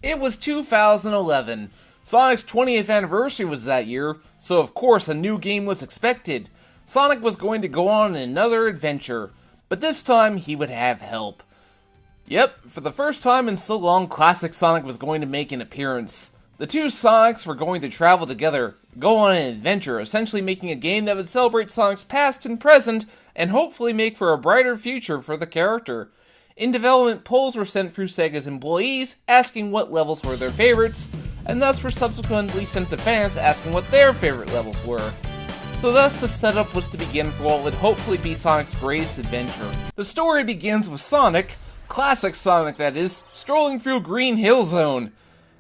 It was 2011. Sonic's 20th anniversary was that year, so of course a new game was expected. Sonic was going to go on another adventure, but this time he would have help. Yep, for the first time in so long, Classic Sonic was going to make an appearance. The two Sonics were going to travel together, go on an adventure, essentially making a game that would celebrate Sonic's past and present, and hopefully make for a brighter future for the character. In development, polls were sent through Sega's employees, asking what levels were their favorites, and thus were subsequently sent to fans asking what their favorite levels were. So thus the setup was to begin for what would hopefully be Sonic's greatest adventure. The story begins with Sonic, Classic Sonic that is, strolling through Green Hill Zone.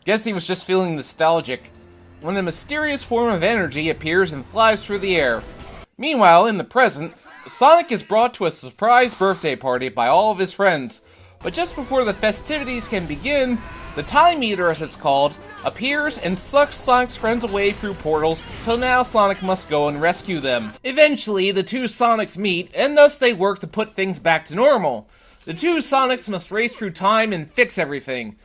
Guess he was just feeling nostalgic, when a mysterious form of energy appears and flies through the air. Meanwhile, in the present, Sonic is brought to a surprise birthday party by all of his friends, but just before the festivities can begin, the Time Eater, as it's called, appears and sucks Sonic's friends away through portals, so now Sonic must go and rescue them. Eventually, the two Sonics meet, and thus they work to put things back to normal. The two Sonics must race through time and fix everything.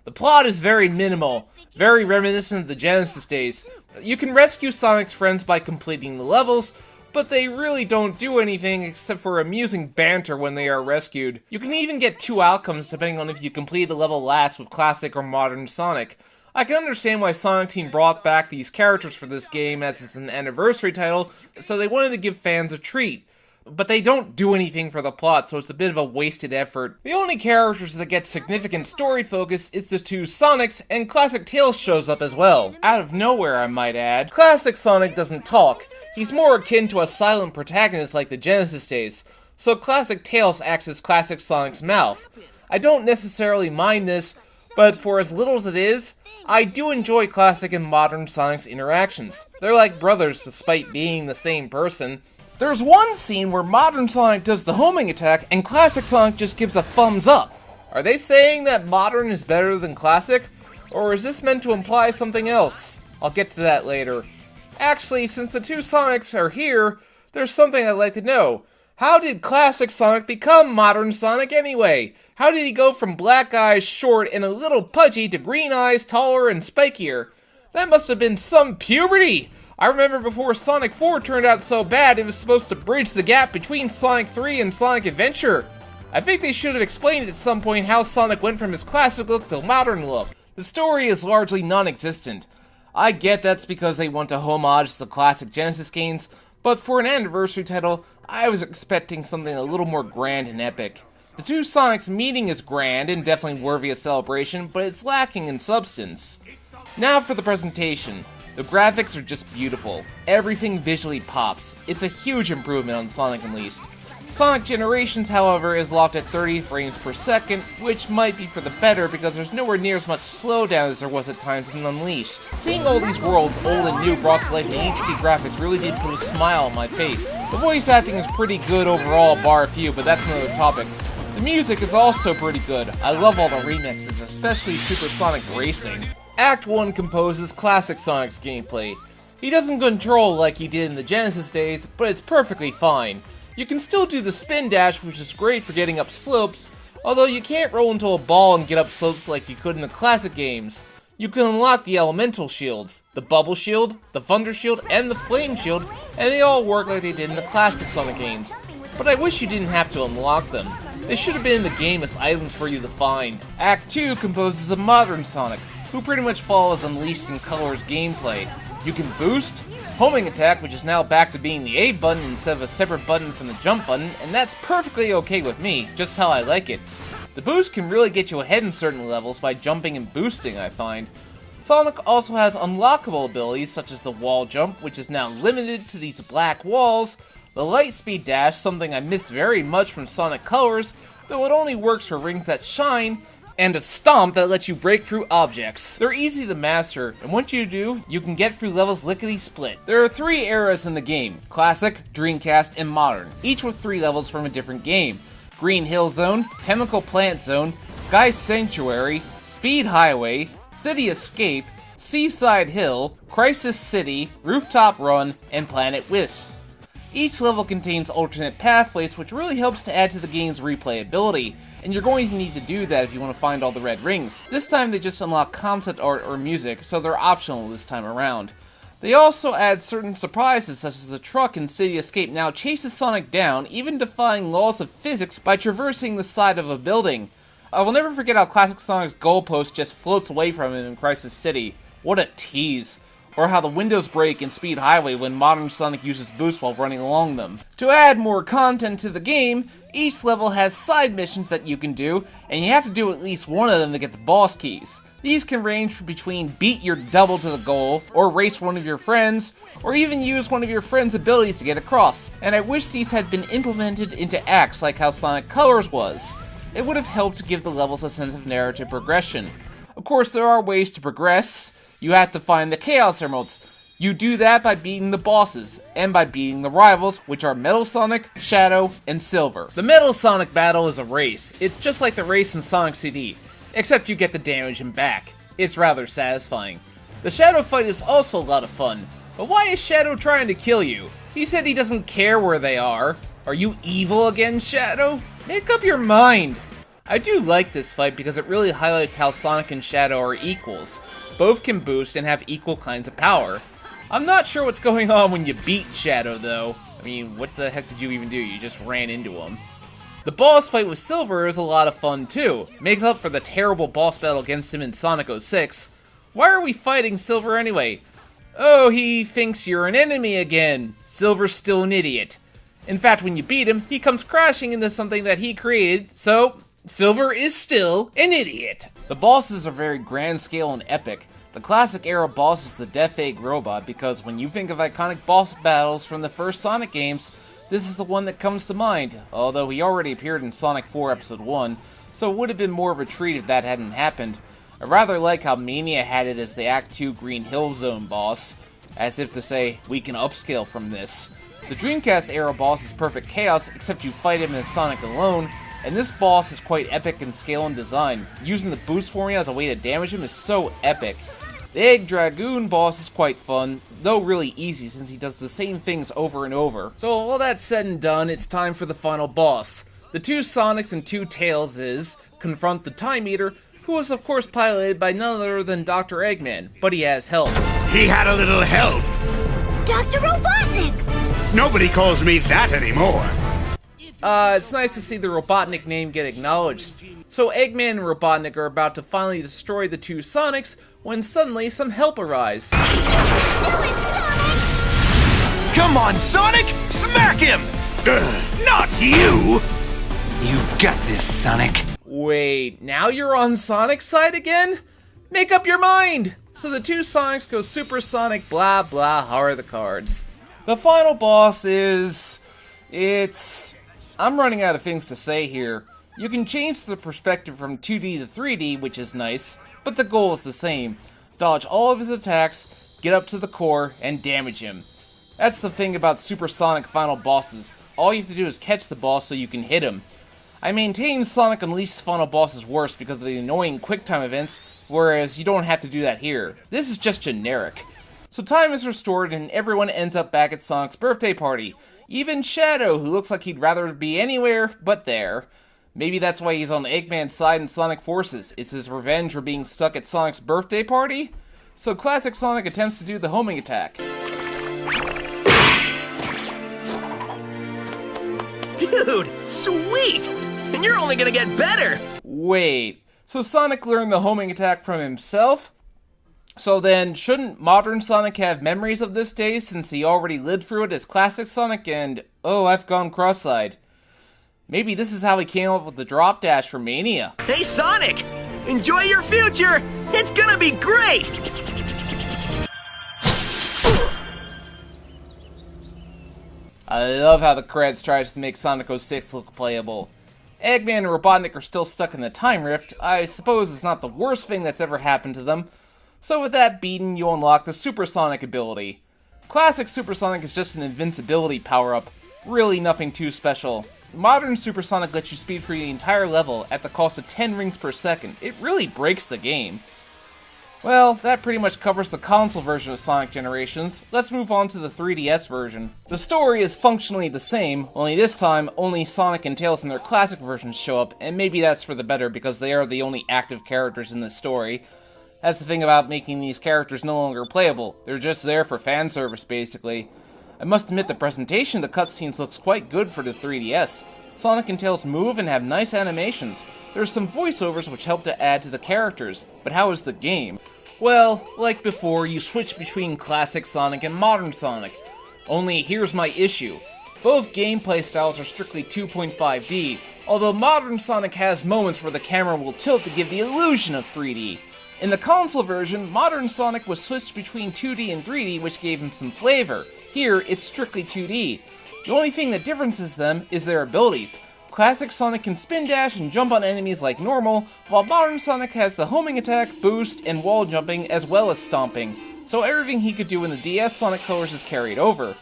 The plot is very minimal, very reminiscent of the Genesis days. You can rescue Sonic's friends by completing the levels, but they really don't do anything except for amusing banter when they are rescued. You can even get two outcomes depending on if you complete the level last with Classic or Modern Sonic. I can understand why Sonic Team brought back these characters for this game as it's an anniversary title, so they wanted to give fans a treat. But they don't do anything for the plot, so it's a bit of a wasted effort. The only characters that get significant story focus is the two Sonics, and Classic Tails shows up as well. Out of nowhere, I might add. Classic Sonic doesn't talk. He's more akin to a silent protagonist like the Genesis days, so Classic Tails acts as Classic Sonic's mouth. I don't necessarily mind this, but for as little as it is, I do enjoy Classic and Modern Sonic's interactions. They're like brothers despite being the same person. There's one scene where Modern Sonic does the homing attack and Classic Sonic just gives a thumbs up. Are they saying that Modern is better than Classic? Or is this meant to imply something else? I'll get to that later. Actually, since the two Sonics are here, there's something I'd like to know. How did Classic Sonic become Modern Sonic anyway? How did he go from black eyes, short, and a little pudgy to green eyes, taller, and spikier? That must have been some puberty! I remember before Sonic 4 turned out so bad it was supposed to bridge the gap between Sonic 3 and Sonic Adventure. I think they should have explained at some point how Sonic went from his classic look to modern look. The story is largely non-existent. I get that's because they want to homage the classic Genesis games, but for an anniversary title, I was expecting something a little more grand and epic. The two Sonics meeting is grand and definitely worthy of celebration, but it's lacking in substance. Now for the presentation. The graphics are just beautiful. Everything visually pops. It's a huge improvement on Sonic Unleashed. Sonic Generations, however, is locked at 30 frames per second, which might be for the better because there's nowhere near as much slowdown as there was at times in Unleashed. Seeing all these worlds, old and new, brought to life in HD graphics really did put a smile on my face. The voice acting is pretty good overall, bar a few, but that's another topic. The music is also pretty good. I love all the remixes, especially Super Sonic Racing. Act 1 composes classic Sonic's gameplay. He doesn't control like he did in the Genesis days, but it's perfectly fine. You can still do the spin dash, which is great for getting up slopes, although you can't roll into a ball and get up slopes like you could in the classic games. You can unlock the elemental shields, the bubble shield, the thunder shield, and the flame shield, and they all work like they did in the classic Sonic games. But I wish you didn't have to unlock them. They should have been in the game as items for you to find. Act 2 composes a modern Sonic, who pretty much follows Unleashed in Color's gameplay. You can boost, homing attack, which is now back to being the A button instead of a separate button from the jump button, and that's perfectly okay with me, just how I like it. The boost can really get you ahead in certain levels by jumping and boosting, I find. Sonic also has unlockable abilities such as the wall jump, which is now limited to these black walls, the light speed dash, something I miss very much from Sonic Colors, though it only works for rings that shine, and a stomp that lets you break through objects. They're easy to master, and once you do, you can get through levels lickety-split. There are 3 eras in the game: Classic, Dreamcast, and Modern, each with 3 levels from a different game. Green Hill Zone, Chemical Plant Zone, Sky Sanctuary, Speed Highway, City Escape, Seaside Hill, Crisis City, Rooftop Run, and Planet Wisps. Each level contains alternate pathways, which really helps to add to the game's replayability. and you're going to need to do that if you want to find all the red rings. This time they just unlock concept art or music, so they're optional this time around. They also add certain surprises, such as the truck in City Escape now chases Sonic down, even defying laws of physics by traversing the side of a building. I will never forget how Classic Sonic's goalpost just floats away from him in Crisis City. What a tease. Or how the windows break in Speed Highway when modern Sonic uses boost while running along them. To add more content to the game, each level has side missions that you can do, and you have to do at least one of them to get the boss keys. These can range between beat your double to the goal, or race one of your friends, or even use one of your friend's abilities to get across. And I wish these had been implemented into acts like how Sonic Colors was. It would have helped to give the levels a sense of narrative progression. Of course, there are ways to progress. You have to find the Chaos Emeralds. You do that by beating the bosses, and by beating the rivals, which are Metal Sonic, Shadow, and Silver. The Metal Sonic battle is a race. It's just like the race in Sonic CD. Except you get to damage him back. It's rather satisfying. The Shadow fight is also a lot of fun, but why is Shadow trying to kill you? He said he doesn't care where they are. Are you evil again, Shadow? Make up your mind! I do like this fight because it really highlights how Sonic and Shadow are equals. Both can boost and have equal kinds of power. I'm not sure what's going on when you beat Shadow though. I mean, what the heck did you even do? You just ran into him. The boss fight with Silver is a lot of fun too. Makes up for the terrible boss battle against him in Sonic 06. Why are we fighting Silver anyway? Oh, he thinks you're an enemy again. Silver's still an idiot. In fact, when you beat him, he comes crashing into something that he created, so Silver is still an idiot. The bosses are very grand scale and epic. The classic era boss is the Death Egg Robot because when you think of iconic boss battles from the first Sonic games, this is the one that comes to mind, although he already appeared in Sonic 4 Episode 1, so it would have been more of a treat if that hadn't happened. I rather like how Mania had it as the Act 2 Green Hill Zone boss, as if to say, we can upscale from this. The Dreamcast era boss is Perfect Chaos, except you fight him as Sonic alone, and this boss is quite epic in scale and design. Using the boost formula as a way to damage him is so epic. The Egg Dragoon boss is quite fun, though really easy since he does the same things over and over. So all that said and done, it's time for the final boss. The two Sonics and two Tailses confront the Time Eater, who is of course piloted by none other than Dr. Eggman, but he has help. He had a little help. Dr. Robotnik! Nobody calls me that anymore. It's nice to see the Robotnik name get acknowledged. So Eggman and Robotnik are about to finally destroy the two Sonics, when suddenly some help arrives. Do it, Sonic! Come on, Sonic! Smack him! Not you! You've got this, Sonic. Wait, now you're on Sonic's side again? Make up your mind! So the two Sonics go supersonic, blah blah, how are the cards? The final boss is... I'm running out of things to say here. You can change the perspective from 2D to 3D, which is nice, but the goal is the same. Dodge all of his attacks, get up to the core, and damage him. That's the thing about supersonic final bosses. All you have to do is catch the boss so you can hit him. I maintain Sonic Unleashed's final boss is worse because of the annoying QuickTime events, whereas you don't have to do that here. This is just generic. So time is restored and everyone ends up back at Sonic's birthday party. Even Shadow, who looks like he'd rather be anywhere but there. Maybe that's why he's on Eggman's side in Sonic Forces. It's his revenge for being stuck at Sonic's birthday party? So Classic Sonic attempts to do the homing attack. Dude, sweet! And you're only gonna get better! Wait, so Sonic learned the homing attack from himself? So then, shouldn't modern Sonic have memories of this day since he already lived through it as Classic Sonic and, oh, I've gone cross-eyed. Maybe this is how he came up with the drop dash for Mania. Hey, Sonic! Enjoy your future! It's gonna be great! I love how the credits tries to make Sonic 06 look playable. Eggman and Robotnik are still stuck in the time rift. I suppose it's not the worst thing that's ever happened to them. So with that beaten, you unlock the Supersonic ability. Classic Supersonic is just an invincibility power-up. Really nothing too special. Modern Supersonic lets you speed through the entire level at the cost of 10 rings per second. It really breaks the game. Well, that pretty much covers the console version of Sonic Generations. Let's move on to the 3DS version. The story is functionally the same, only this time, only Sonic and Tails in their classic versions show up, and maybe that's for the better because they are the only active characters in this story. That's the thing about making these characters no longer playable. They're just there for fan service, basically. I must admit the presentation of the cutscenes looks quite good for the 3DS. Sonic and Tails move and have nice animations. There's some voiceovers which help to add to the characters, but how is the game? Well, like before, you switch between classic Sonic and modern Sonic. Only here's my issue. Both gameplay styles are strictly 2.5D, although modern Sonic has moments where the camera will tilt to give the illusion of 3D. In the console version, modern Sonic was switched between 2D and 3D, which gave him some flavor. Here, it's strictly 2D. The only thing that differences them is their abilities. Classic Sonic can spin dash and jump on enemies like normal, while modern Sonic has the homing attack, boost, and wall jumping as well as stomping, so everything he could do in the DS Sonic colors is carried over.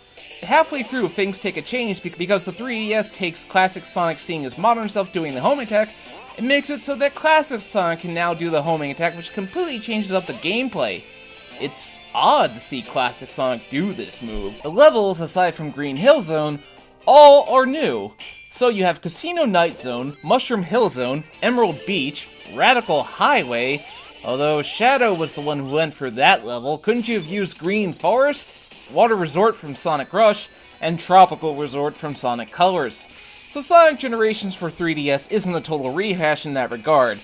Halfway through, things take a change because the 3DS takes classic Sonic seeing his modern self doing the homing attack, and makes it so that classic Sonic can now do the homing attack, which completely changes up the gameplay. It's odd to see classic Sonic do this move. The levels, aside from Green Hill Zone, all are new. So you have Casino Night Zone, Mushroom Hill Zone, Emerald Beach, Radical Highway, although Shadow was the one who went for that level. Couldn't you have used Green Forest, Water Resort from Sonic Rush, and Tropical Resort from Sonic Colors? So Sonic Generations for 3DS isn't a total rehash in that regard.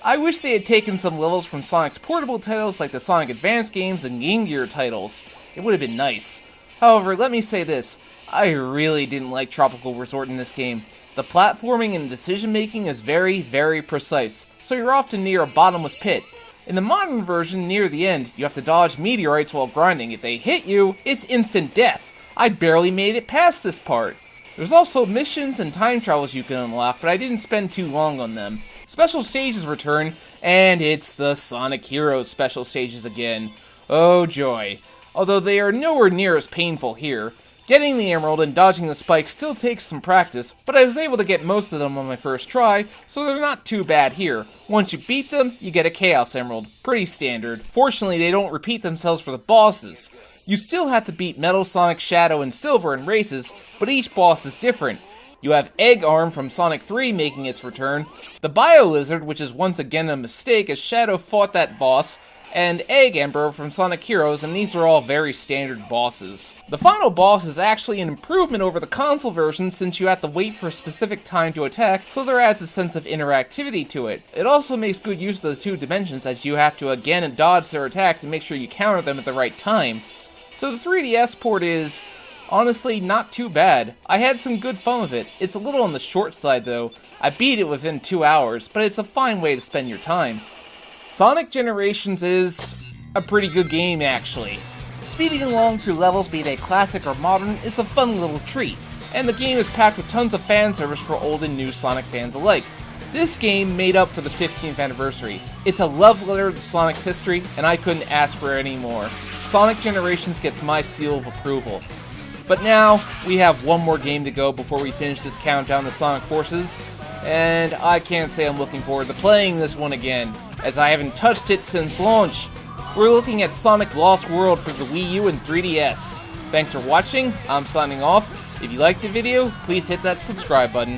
I wish they had taken some levels from Sonic's portable titles like the Sonic Advance games and Game Gear titles. It would have been nice. However, let me say this. I really didn't like Tropical Resort in this game. The platforming and decision-making is very, very precise, so you're often near a bottomless pit. In the modern version, near the end, you have to dodge meteorites while grinding. If they hit you, it's instant death. I barely made it past this part. There's also missions and time travels you can unlock, but I didn't spend too long on them. Special stages return, and it's the Sonic Heroes special stages again. Oh joy. Although they are nowhere near as painful here. Getting the emerald and dodging the spikes still takes some practice, but I was able to get most of them on my first try, so they're not too bad here. Once you beat them, you get a Chaos Emerald. Pretty standard. Fortunately, they don't repeat themselves for the bosses. You still have to beat Metal Sonic, Shadow, and Silver in races, but each boss is different. You have Egg Arm from Sonic 3 making its return, the Bio Lizard, which is once again a mistake as Shadow fought that boss, and Egg Emperor from Sonic Heroes, and these are all very standard bosses. The final boss is actually an improvement over the console version since you have to wait for a specific time to attack, so there adds a sense of interactivity to it. It also makes good use of the two dimensions as you have to again dodge their attacks and make sure you counter them at the right time. So the 3DS port is honestly not too bad. I had some good fun with it. It's a little on the short side though. I beat it within 2 hours, but it's a fine way to spend your time. Sonic Generations is a pretty good game, actually. Speeding along through levels, be they classic or modern, is a fun little treat, and the game is packed with tons of fan service for old and new Sonic fans alike. This game made up for the 15th anniversary. It's a love letter to Sonic's history, and I couldn't ask for any more. Sonic Generations gets my seal of approval. But now, we have one more game to go before we finish this countdown to Sonic Forces, and I can't say I'm looking forward to playing this one again, as I haven't touched it since launch. We're looking at Sonic Lost World for the Wii U and 3DS. Thanks for watching, I'm signing off. If you liked the video, please hit that subscribe button.